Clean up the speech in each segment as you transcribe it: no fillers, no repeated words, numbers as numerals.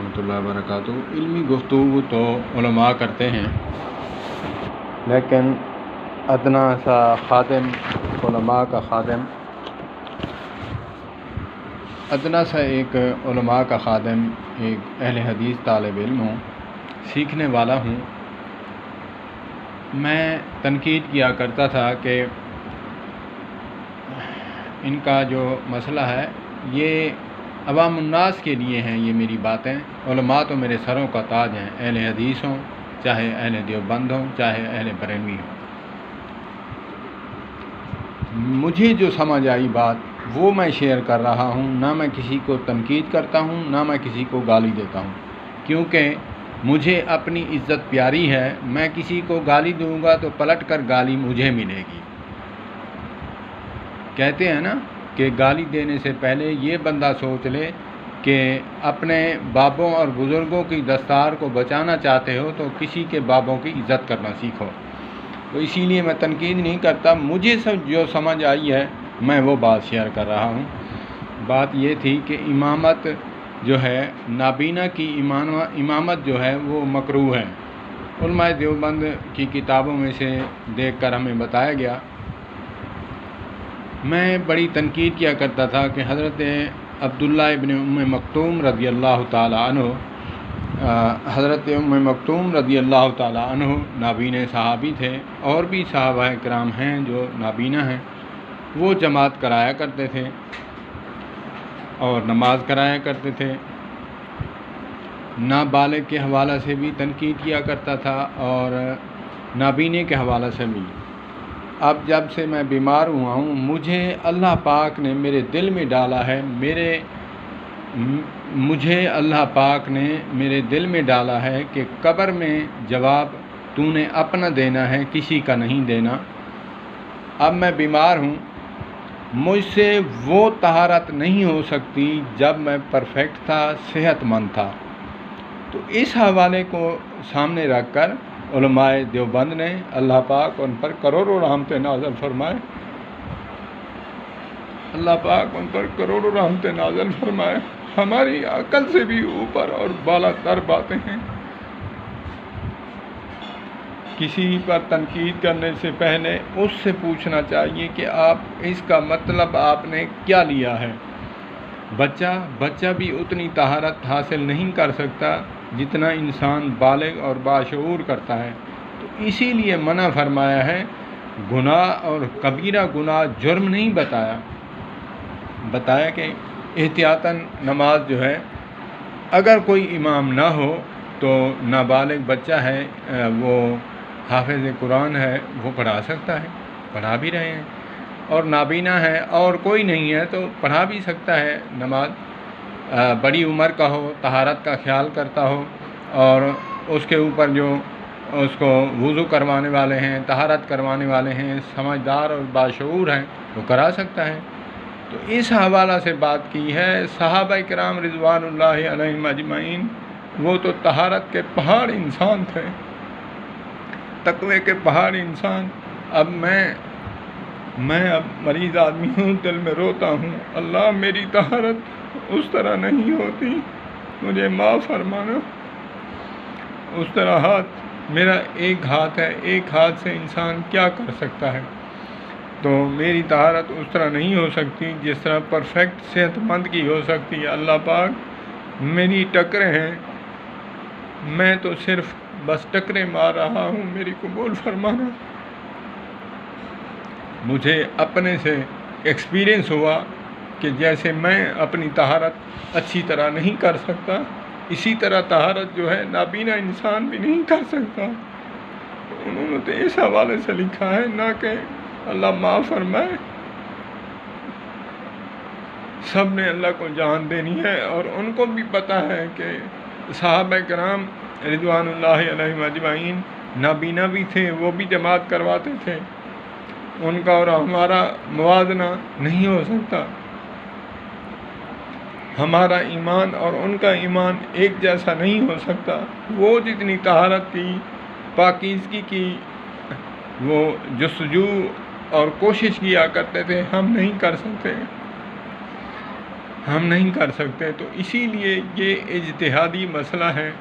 ورحمۃ اللہ وبرکاتہ۔ علمی گفتگو تو علماء کرتے ہیں، لیکن ادنا سا خادم، علماء کا خادم، ادنا سا ایک علماء کا خادم، ایک اہل حدیث طالب علم ہوں، سیکھنے والا ہوں، میں تنقید کیا کرتا تھا کہ ان کا جو مسئلہ ہے یہ عوام الناس کے لیے ہیں۔ یہ میری باتیں، علماء تو میرے سروں کا تاج ہیں، اہل حدیث ہوں، چاہے اہل دیوبند ہوں، چاہے اہل بریلوی ہوں۔ مجھے جو سمجھ آئی بات وہ میں شیئر کر رہا ہوں، نہ میں کسی کو تنقید کرتا ہوں، نہ میں کسی کو گالی دیتا ہوں، کیونکہ مجھے اپنی عزت پیاری ہے۔ میں کسی کو گالی دوں گا تو پلٹ کر گالی مجھے ملے گی۔ کہتے ہیں نا کہ گالی دینے سے پہلے یہ بندہ سوچ لے کہ اپنے بابوں اور بزرگوں کی دستار کو بچانا چاہتے ہو تو کسی کے بابوں کی عزت کرنا سیکھو۔ تو اسی لیے میں تنقید نہیں کرتا، مجھے جو سمجھ آئی ہے میں وہ بات شیئر کر رہا ہوں۔ بات یہ تھی کہ امامت جو ہے، نابینا کی امامت جو ہے وہ مکروہ ہے۔ علماء دیوبند کی کتابوں میں سے دیکھ کر ہمیں بتایا گیا۔ میں بڑی تنقید کیا کرتا تھا کہ حضرت عبداللہ ابن ام مکتوم رضی اللہ تعالی عنہ، حضرت ام مکتوم رضی اللہ تعالی عنہ نابینا صحابی تھے، اور بھی صحابہ کرام ہیں جو نابینا ہیں۔ وہ جماعت کرایا کرتے تھے اور نماز کرایا کرتے تھے۔ نابالغ کے حوالے سے بھی تنقید کیا کرتا تھا اور نابینے کے حوالے سے بھی۔ اب جب سے میں بیمار ہوا ہوں، مجھے اللہ پاک نے میرے دل میں ڈالا ہے، مجھے اللہ پاک نے میرے دل میں ڈالا ہے کہ قبر میں جواب تو نے اپنا دینا ہے، کسی کا نہیں دینا۔ اب میں بیمار ہوں، مجھ سے وہ طہارت نہیں ہو سکتی جب میں پرفیکٹ تھا، صحت مند تھا۔ تو اس حوالے کو سامنے رکھ کر علماء دیوبند نے، اللہ پاک ان پر کروڑوں رحمتیں نازل فرمائے، اللہ پاک ان پر کروڑوں رحمتیں نازل فرمائے، ہماری عقل سے بھی اوپر اور بالا تر باتیں ہیں۔ کسی پر تنقید کرنے سے پہلے اس سے پوچھنا چاہیے کہ آپ اس کا مطلب آپ نے کیا لیا ہے۔ بچہ بھی اتنی طہارت حاصل نہیں کر سکتا جتنا انسان بالغ اور باشعور کرتا ہے۔ تو اسی لیے منع فرمایا ہے۔ گناہ اور کبیرہ گناہ جرم نہیں بتایا کہ احتیاطاً نماز جو ہے، اگر کوئی امام نہ ہو تو نابالغ بچہ ہے، وہ حافظ قرآن ہے، وہ پڑھا سکتا ہے، پڑھا بھی رہے ہیں، اور نابینا ہے اور کوئی نہیں ہے تو پڑھا بھی سکتا ہے نماز۔ بڑی عمر کا ہو، طہارت کا خیال کرتا ہو، اور اس کے اوپر جو اس کو وضو کروانے والے ہیں، طہارت کروانے والے ہیں، سمجھدار اور باشعور ہیں، وہ کرا سکتا ہے۔ تو اس حوالہ سے بات کی ہے۔ صحابہ کرام رضوان اللہ علیہم اجمعین، وہ تو طہارت کے پہاڑ انسان تھے، تقوی کے پہاڑ انسان۔ اب میں اب مریض آدمی ہوں، دل میں روتا ہوں، اللہ میری طہارت اس طرح نہیں ہوتی، مجھے معاف فرمانا۔ اس طرح میرا ایک ہاتھ ہے، ایک ہاتھ سے انسان کیا کر سکتا ہے؟ تو میری طہارت اس طرح نہیں ہو سکتی جس طرح پرفیکٹ صحت مند کی ہو سکتی ہے۔ اللہ پاک میری ٹکریں ہیں، میں تو صرف بس ٹکریں مار رہا ہوں، میری قبول فرمانا۔ مجھے اپنے سے ایکسپیرئنس ہوا کہ جیسے میں اپنی طہارت اچھی طرح نہیں کر سکتا، اسی طرح طہارت جو ہے نابینا انسان بھی نہیں کر سکتا۔ انہوں نے تو اس حوالے سے لکھا ہے، نہ کہ اللہ معاف فرمائے۔ سب نے اللہ کو جان دینی ہے، اور ان کو بھی پتہ ہے کہ صحابہ کرام رضوان اللہ علیہم اجمعین نابینا بھی تھے، وہ بھی جماعت کرواتے تھے۔ ان کا اور ہمارا موازنہ نہیں ہو سکتا۔ ہمارا ایمان اور ان کا ایمان ایک جیسا نہیں ہو سکتا۔ وہ جتنی طہارت کی، پاکیزگی کی، وہ جستجو اور کوشش کیا کرتے تھے، ہم نہیں کر سکتے۔ ہم نہیں کر سکتے، تو اسی لیے یہ اجتہادی مسئلہ ہے۔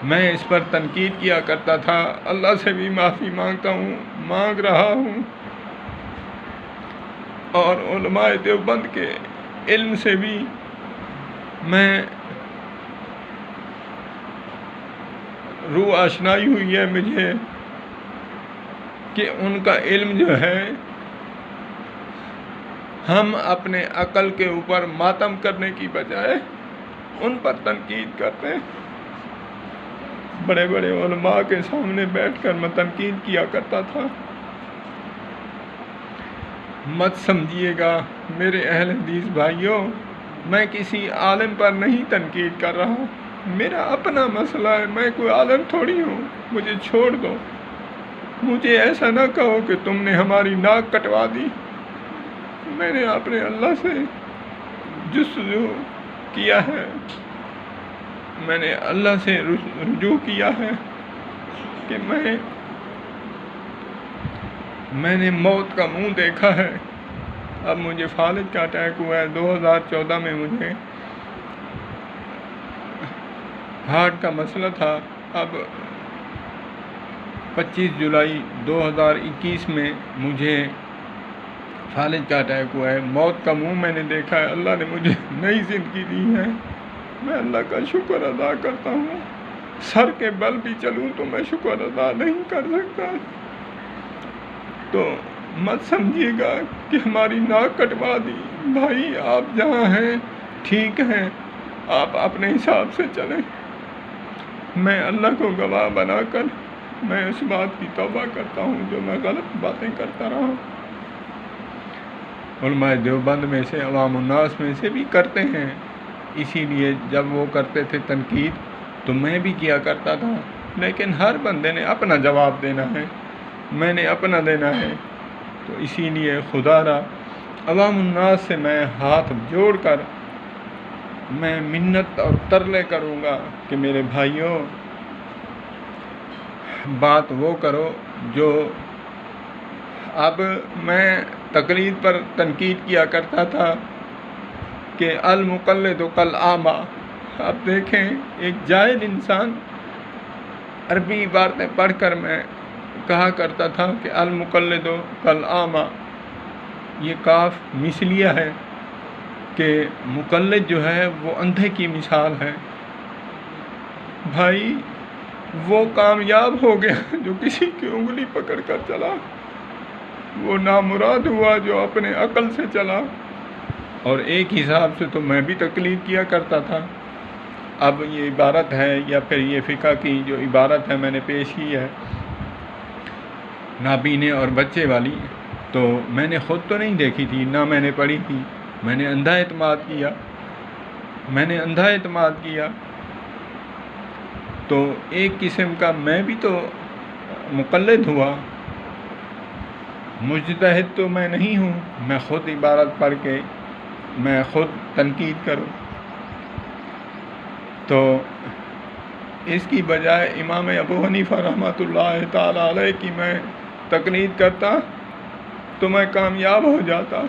میں اس پر تنقید کیا کرتا تھا، اللہ سے بھی معافی مانگتا ہوں، مانگ رہا ہوں، اور علماء دیوبند کے علم سے بھی میں روح آشنائی ہوئی ہے مجھے کہ ان کا علم جو ہے، ہم اپنے عقل کے اوپر ماتم کرنے کی بجائے ان پر تنقید کرتے ہیں۔ بڑے بڑے علماء کے سامنے بیٹھ کر میں تنقید کیا کرتا تھا۔ مت سمجھیے گا میرے اہل حدیث بھائیوں، میں کسی عالم پر نہیں تنقید کر رہا، میرا اپنا مسئلہ ہے، میں کوئی عالم تھوڑی ہوں، مجھے چھوڑ دو۔ مجھے ایسا نہ کہو کہ تم نے ہماری ناک کٹوا دی۔ میں نے اپنے اللہ سے جستجو کیا ہے، میں نے اللہ سے رجوع کیا ہے کہ میں نے موت کا منہ دیکھا ہے۔ اب مجھے فالج کا اٹیک ہوا ہے، 2014 میں مجھے ہارٹ کا مسئلہ تھا۔ اب 25 جولائی 2021 میں مجھے فالج کا اٹیک ہوا ہے۔ موت کا منہ میں نے دیکھا ہے، اللہ نے مجھے نئی زندگی دی ہے، میں اللہ کا شکر ادا کرتا ہوں۔ سر کے بل بھی چلوں تو میں شکر ادا نہیں کر سکتا۔ تو مت سمجھیے گا کہ ہماری ناک کٹوا دی۔ بھائی آپ جہاں ہیں ٹھیک ہیں، آپ اپنے حساب سے چلیں۔ میں اللہ کو گواہ بنا کر میں اس بات کی توبہ کرتا ہوں جو میں غلط باتیں کرتا رہا۔ علماء دیوبند میں سے، عوام الناس میں سے بھی کرتے ہیں، اسی لیے جب وہ کرتے تھے تنقید تو میں بھی کیا کرتا تھا، لیکن ہر بندے نے اپنا جواب دینا ہے، میں نے اپنا دینا ہے۔ تو اسی لیے خدا را عوام الناس سے میں ہاتھ جوڑ کر میں منت اور ترلے کروں گا کہ میرے بھائیوں، بات وہ کرو جو اب میں تقلید پر تنقید کیا کرتا تھا کہ المقلد کالاعمی۔ اب دیکھیں، ایک جاہل انسان عربی عبارتیں پڑھ کر میں کہا کرتا تھا کہ المقلد کالاعمی، یہ کاف مثلیہ ہے کہ مقلد جو ہے وہ اندھے کی مثال ہے۔ بھائی وہ کامیاب ہو گیا جو کسی کی انگلی پکڑ کر چلا، وہ نامراد ہوا جو اپنے عقل سے چلا۔ اور ایک حساب سے تو میں بھی تقلید کیا کرتا تھا۔ اب یہ عبارت ہے یا پھر یہ فقہ کی جو عبارت ہے میں نے پیش کی ہے، نابینے اور بچے والی، تو میں نے خود تو نہیں دیکھی تھی، نہ میں نے پڑھی تھی، میں نے اندھا اعتماد کیا۔ تو ایک قسم کا میں بھی تو مقلد ہوا، مجتہد تو میں نہیں ہوں، میں خود عبارت پڑھ کے میں خود تنقید کروں۔ تو اس کی بجائے امام ابو حنیفہ رحمۃ اللہ تعالی علیہ کی میں تقلید کرتا تو میں کامیاب ہو جاتا،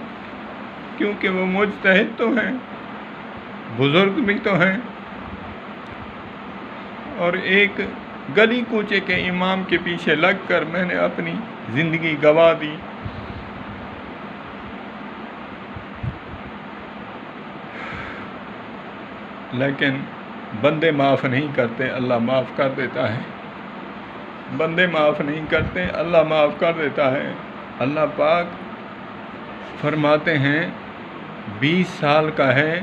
کیونکہ وہ مجتہد تو ہیں، بزرگ بھی تو ہیں، اور ایک گلی کوچے کے امام کے پیچھے لگ کر میں نے اپنی زندگی گنوا دی۔ لیکن بندے معاف نہیں کرتے، اللہ معاف کر دیتا ہے۔ بندے معاف نہیں کرتے، اللہ معاف کر دیتا ہے۔ اللہ پاک فرماتے ہیں 20 سال کا ہے،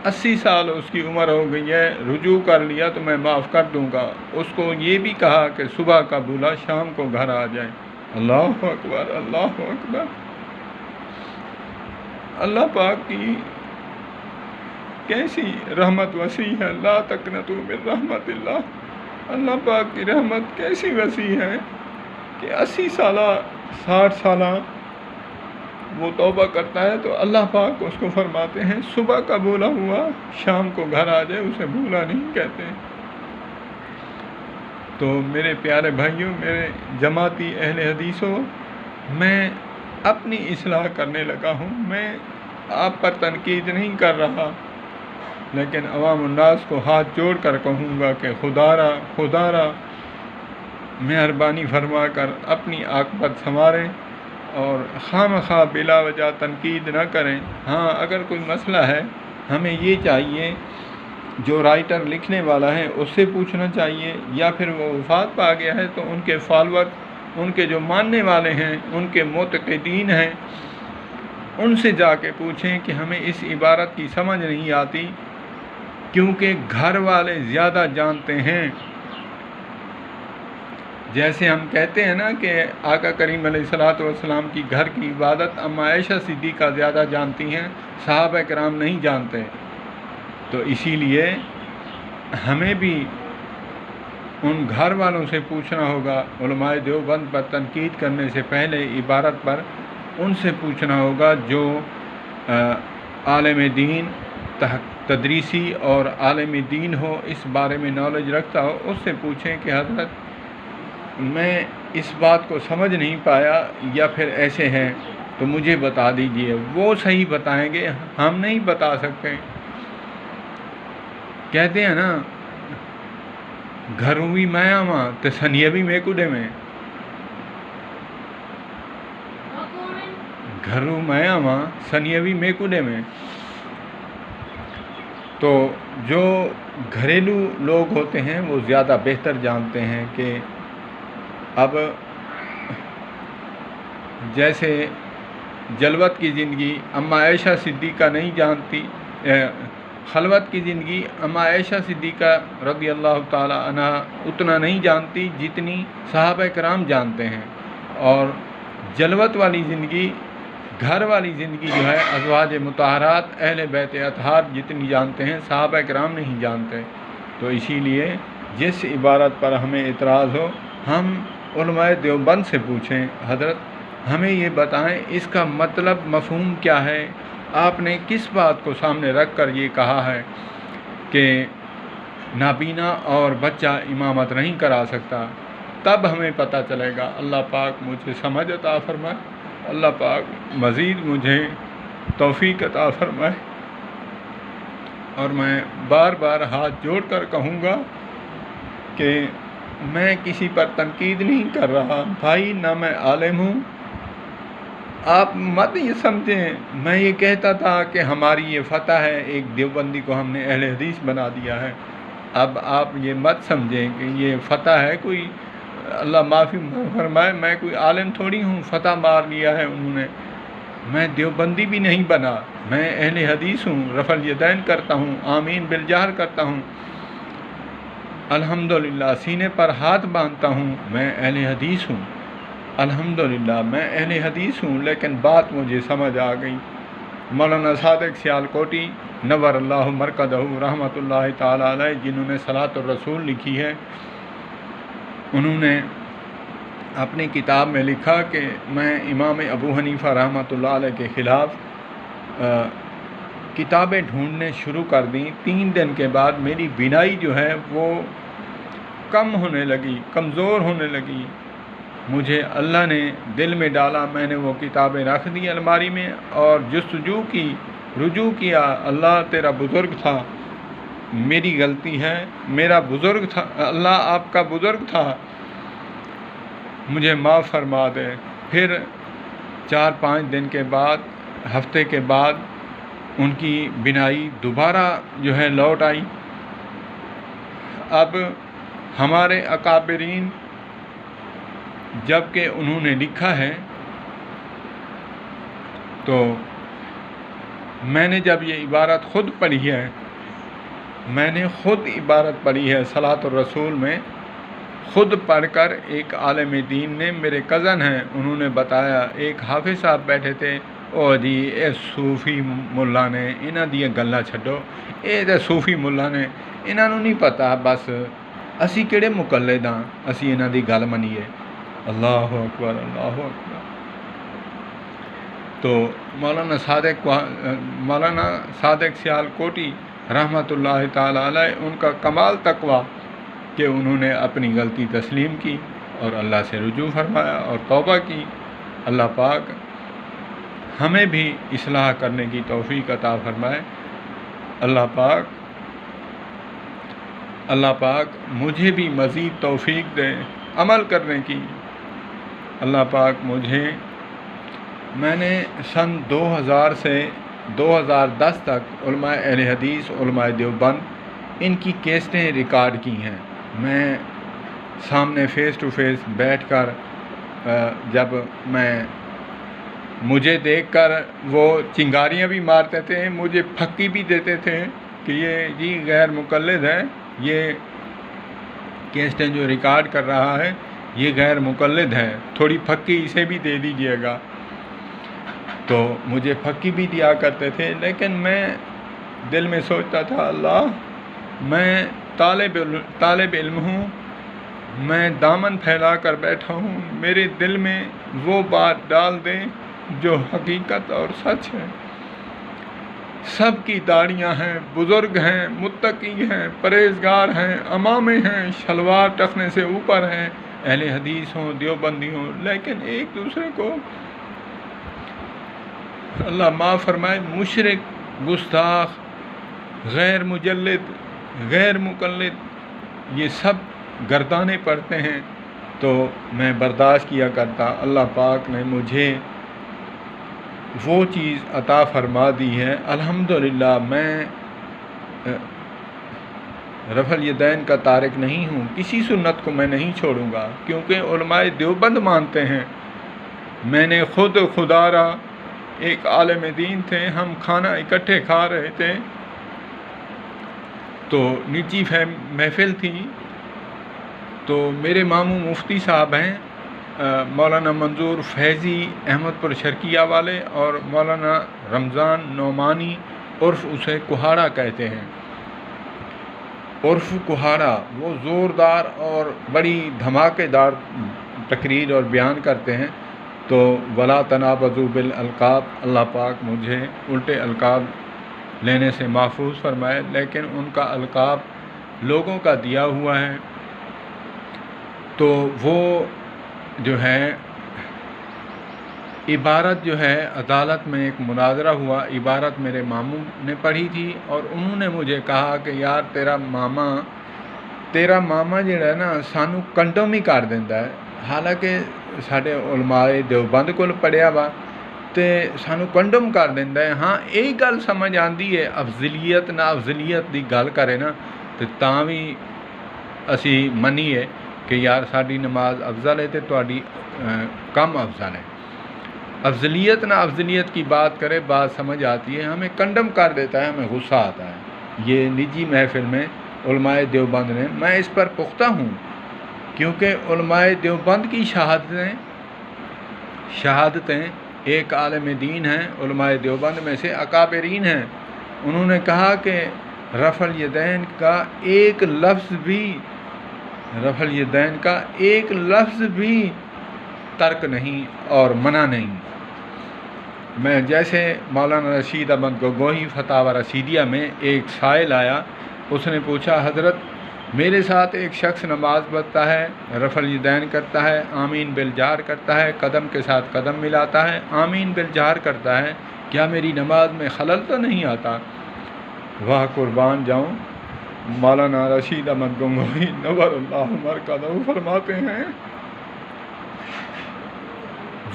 80 سال اس کی عمر ہو گئی ہے، رجوع کر لیا تو میں معاف کر دوں گا۔ اس کو یہ بھی کہا کہ صبح کا بھولا شام کو گھر آ جائے۔ اللہ اکبر، اللہ اکبر۔ اللہ پاک کی کیسی رحمت وسیع ہے، لا تقنطوا من رحمت اللہ۔ اللہ پاک کی رحمت کیسی وسیع ہے کہ 80 سالہ 60 سالہ وہ توبہ کرتا ہے تو اللہ پاک اس کو فرماتے ہیں صبح کا بھولا ہوا شام کو گھر آ جائے، اسے بھولا نہیں کہتے۔ تو میرے پیارے بھائیوں، میرے جماعتی اہل حدیثوں، میں اپنی اصلاح کرنے لگا ہوں۔ میں آپ پر تنقید نہیں کر رہا، لیکن عوام الناس کو ہاتھ جوڑ کر کہوں گا کہ خدا را مہربانی فرما کر اپنی عاقبت سنواریں اور خواہ بلا وجہ تنقید نہ کریں۔ ہاں، اگر کوئی مسئلہ ہے ہمیں یہ چاہیے، جو رائٹر لکھنے والا ہے اس سے پوچھنا چاہیے، یا پھر وہ وفات پا گیا ہے تو ان کے فالوور، ان کے جو ماننے والے ہیں، ان کے معتقدین ہیں، ان سے جا کے پوچھیں کہ ہمیں اس عبارت کی سمجھ نہیں آتی، کیونکہ گھر والے زیادہ جانتے ہیں۔ جیسے ہم کہتے ہیں نا کہ آقا کریم علیہ الصلوۃ والسلام کی گھر کی عبادت اما عائشہ صدیقہ زیادہ جانتی ہیں، صحابہ کرام نہیں جانتے، تو اسی لیے ہمیں بھی ان گھر والوں سے پوچھنا ہوگا۔ علماء دیوبند پر تنقید کرنے سے پہلے عبارت پر ان سے پوچھنا ہوگا جو عالم دین، تدریسی اور عالم دین ہو، اس بارے میں نالج رکھتا ہو، اس سے پوچھیں کہ حضرت میں اس بات کو سمجھ نہیں پایا، یا پھر ایسے ہیں تو مجھے بتا دیجئے۔ وہ صحیح بتائیں گے، ہم نہیں بتا سکتے۔ کہتے ہیں نا گھروی میں آواں تے سنیوی میں کڈے میں، گھروں میں آواں سنیوی میں کڈے میں۔ تو جو گھریلو لوگ ہوتے ہیں وہ زیادہ بہتر جانتے ہیں کہ اب جیسے جلوت کی زندگی اما عائشہ صدیقہ نہیں جانتی، خلوت کی زندگی اما عائشہ صدیقہ رضی اللہ تعالی عنہ اتنا نہیں جانتی جتنی صحابہ کرام جانتے ہیں، اور جلوت والی زندگی، گھر والی زندگی جو ہے ازواج مطہرات اہل بیت اطہار جتنی جانتے ہیں، صحابہ کرام نہیں جانتے۔ تو اسی لیے جس عبارت پر ہمیں اعتراض ہو ہم علماء دیوبند سے پوچھیں، حضرت ہمیں یہ بتائیں اس کا مطلب مفہوم کیا ہے، آپ نے کس بات کو سامنے رکھ کر یہ کہا ہے کہ نابینا اور بچہ امامت نہیں کرا سکتا، تب ہمیں پتہ چلے گا۔ اللہ پاک مجھے سمجھ عطا فرمائے، اللہ پاک مزید مجھے توفیق عطا فرمائے، اور میں بار بار ہاتھ جوڑ کر کہوں گا کہ میں کسی پر تنقید نہیں کر رہا بھائی، نہ میں عالم ہوں، آپ مت یہ سمجھیں میں یہ کہتا تھا کہ ہماری یہ فتح ہے، ایک دیوبندی کو ہم نے اہل حدیث بنا دیا ہے۔ اب آپ یہ مت سمجھیں کہ یہ فتح ہے، کوئی اللہ معافی فرمائے، میں کوئی عالم تھوڑی ہوں فتح مار لیا ہے انہوں نے، میں دیوبندی بھی نہیں بنا، میں اہل حدیث ہوں، رفع الیدین کرتا ہوں، آمین بالجہر کرتا ہوں، الحمدللہ سینے پر ہاتھ باندھتا ہوں، میں اہل حدیث ہوں، الحمدللہ میں اہل حدیث ہوں۔ لیکن بات مجھے سمجھ آ گئی۔ مولانا صادق سیالکوٹی نور اللہ مرکزہ رحمۃ اللہ تعالی علیہ، جنہوں نے صلاۃ الرسول لکھی ہے، انہوں نے اپنی کتاب میں لکھا کہ میں امام ابو حنیفہ رحمۃ اللہ علیہ کے خلاف کتابیں ڈھونڈنے شروع کر دیں۔ 3 دن کے بعد میری بینائی جو ہے وہ کم ہونے لگی، کمزور ہونے لگی، مجھے اللہ نے دل میں ڈالا، میں نے وہ کتابیں رکھ دی الماری میں اور جستجو کی، رجوع کیا، اللہ تیرا بزرگ تھا، میری غلطی ہے، میرا بزرگ تھا، اللہ آپ کا بزرگ تھا، مجھے معاف فرما دے۔ پھر 4-5 دن کے بعد، ہفتے کے بعد ان کی بینائی دوبارہ جو ہے لوٹ آئی۔ اب ہمارے اکابرین، جب کہ انہوں نے لکھا ہے، تو میں نے جب یہ عبارت خود پڑھی ہے، میں نے خود عبارت پڑھی ہے صلاۃ الرسول میں، خود پڑھ کر ایک عالم دین نے، میرے کزن ہیں، انہوں نے بتایا، ایک حافظ صاحب بیٹھے تھے، او جی اے صوفی ملا نے انہاں دی گلاں چھڈو، اے تے صوفی ملا نے انہاں نوں نہیں پتہ، بس اسی کہڑے مقلد ہاں، اسی انہاں دی گل منیے۔ اللہ اکبر، اللہ اکبر۔ تو مولانا صادق سیالکوٹی رحمۃ اللہ تعالی علیہ، ان کا کمال تقویٰ کہ انہوں نے اپنی غلطی تسلیم کی اور اللہ سے رجوع فرمایا اور توبہ کی۔ اللہ پاک ہمیں بھی اصلاح کرنے کی توفیق عطا فرمائے۔ اللہ پاک مجھے بھی مزید توفیق دے عمل کرنے کی۔ اللہ پاک میں نے سن 2000 سے 2010 تک علماء اہل حدیث، علماء دیوبند، ان کی کیسٹیں ریکارڈ کی ہیں۔ میں سامنے فیس ٹو فیس بیٹھ کر جب مجھے دیکھ کر وہ چنگاریاں بھی مارتے تھے، مجھے پھکی بھی دیتے تھے کہ یہ جی غیر مقلد ہے، یہ کیسٹیں جو ریکارڈ کر رہا ہے یہ غیر مقلد ہے، تھوڑی پھکی اسے بھی دے دیجئے گا۔ تو مجھے پھکی بھی دیا کرتے تھے، لیکن میں دل میں سوچتا تھا اللہ، میں طالب علم ہوں، میں دامن پھیلا کر بیٹھا ہوں، میرے دل میں وہ بات ڈال دیں جو حقیقت اور سچ ہے۔ سب کی داڑیاں ہیں، بزرگ ہیں، متقی ہیں، پرہیزگار ہیں، امامے ہیں، شلوار ٹخنے سے اوپر ہیں، اہل حدیث ہوں، دیوبندی ہوں، لیکن ایک دوسرے کو اللہ معاف فرمائے مشرک، گستاخ، غیر مجلد، غیر مقلد، یہ سب گردانے پڑتے ہیں۔ تو میں برداشت کیا کرتا۔ اللہ پاک نے مجھے وہ چیز عطا فرما دی ہے، الحمدللہ۔ میں رفع الیدین کا تارک نہیں ہوں، کسی سنت کو میں نہیں چھوڑوں گا، کیونکہ علماء دیوبند مانتے ہیں۔ میں نے خدا را ایک عالم دین تھے، ہم کھانا اکٹھے کھا رہے تھے، تو نیچی محفل تھی، تو میرے ماموں مفتی صاحب ہیں مولانا منظور فیضی احمد پور شرکیہ والے، اور مولانا رمضان نعمانی، عرف اسے کہاڑا کہتے ہیں۔ عرف کہاڑا، وہ زوردار اور بڑی دھماکے دار تقریر اور بیان کرتے ہیں۔ تو ولا تنابزوا بالالقاب، اللہ پاک مجھے الٹے القاب لینے سے محفوظ فرمائے، لیکن ان کا القاب لوگوں کا دیا ہوا ہے۔ تو وہ جو ہے عبارت جو ہے، عدالت میں ایک مناظرہ ہوا، عبارت میرے ماموں نے پڑھی تھی، اور انہوں نے مجھے کہا کہ یار تیرا ماما جڑا ہے نا سانو کنڈم ہی کر دیندہ ہے، حالانکہ ساڈے علماء دیوبند کول پڑھیا وا تے سانو کنڈم کر دیندہ ہے۔ ہاں ایک گل سمجھ آندی ہے، افضلیت نا افضلیت دی گل کرے نا تے تاں بھی اسی منیے کہ یار ساڈی نماز افضل ہے تے تہاڈی کم افضل ہے۔ افضلیت نہ افضلیت کی بات کرے، بات سمجھ آتی ہے، ہمیں کنڈم کر دیتا ہے، ہمیں غصہ آتا ہے۔ یہ نجی محفل میں علماء دیوبند نے، میں اس پر پختہ ہوں، کیونکہ علماء دیوبند کی شہادتیں ایک عالم دین ہیں، علماء دیوبند میں سے اکابرین ہیں، انہوں نے کہا کہ رفع الیدین کا ایک لفظ بھی ترک نہیں اور منع نہیں۔ میں جیسے مولانا رشید احمد گنگوہی فتاوی رشیدیہ میں ایک سائل آیا، اس نے پوچھا حضرت میرے ساتھ ایک شخص نماز پڑھتا ہے، رفع الیدین کرتا ہے، آمین بالجہر کرتا ہے، قدم کے ساتھ قدم ملاتا ہے، آمین بالجہر کرتا ہے، کیا میری نماز میں خلل تو نہیں آتا؟ واہ قربان جاؤں، مولانا رشید احمد گنگوہی نور اللہ مرکزہ فرماتے ہیں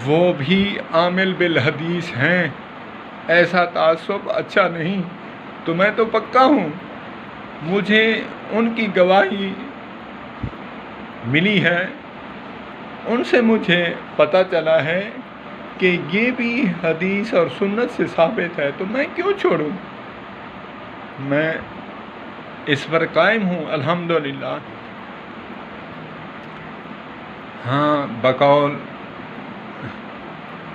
وہ بھی عامل بالحدیث ہیں، ایسا تعصب اچھا نہیں۔ تو میں تو پکا ہوں، مجھے ان کی گواہی ملی ہے، ان سے مجھے پتہ چلا ہے کہ یہ بھی حدیث اور سنت سے ثابت ہے، تو میں کیوں چھوڑوں؟ میں اس پر قائم ہوں الحمدللہ۔ ہاں بقول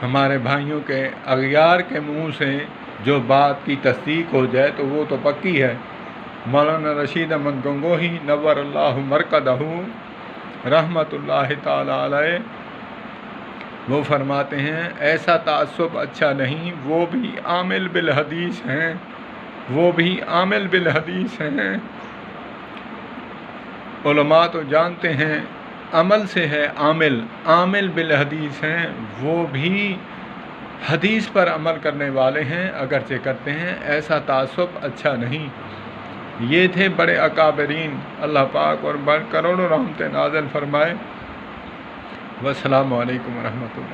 ہمارے بھائیوں کے اغیار کے منہ سے جو بات کی تصدیق ہو جائے تو وہ تو پکی ہے۔ مولانا رشید احمد گنگوہی نور اللہ مرکزہ رحمۃ اللہ تعالی علیہ، وہ فرماتے ہیں ایسا تعصب اچھا نہیں، وہ بھی عامل بالحدیث ہیں، وہ بھی عامل بالحدیث ہیں۔ علماء تو جانتے ہیں عمل سے ہے، عامل بالحدیث ہیں، وہ بھی حدیث پر عمل کرنے والے ہیں، اگرچہ کرتے ہیں، ایسا تعصب اچھا نہیں۔ یہ تھے بڑے اکابرین، اللہ پاک اور کروڑوں رحمتیں نازل فرمائے۔ والسلام علیکم ورحمۃ اللہ۔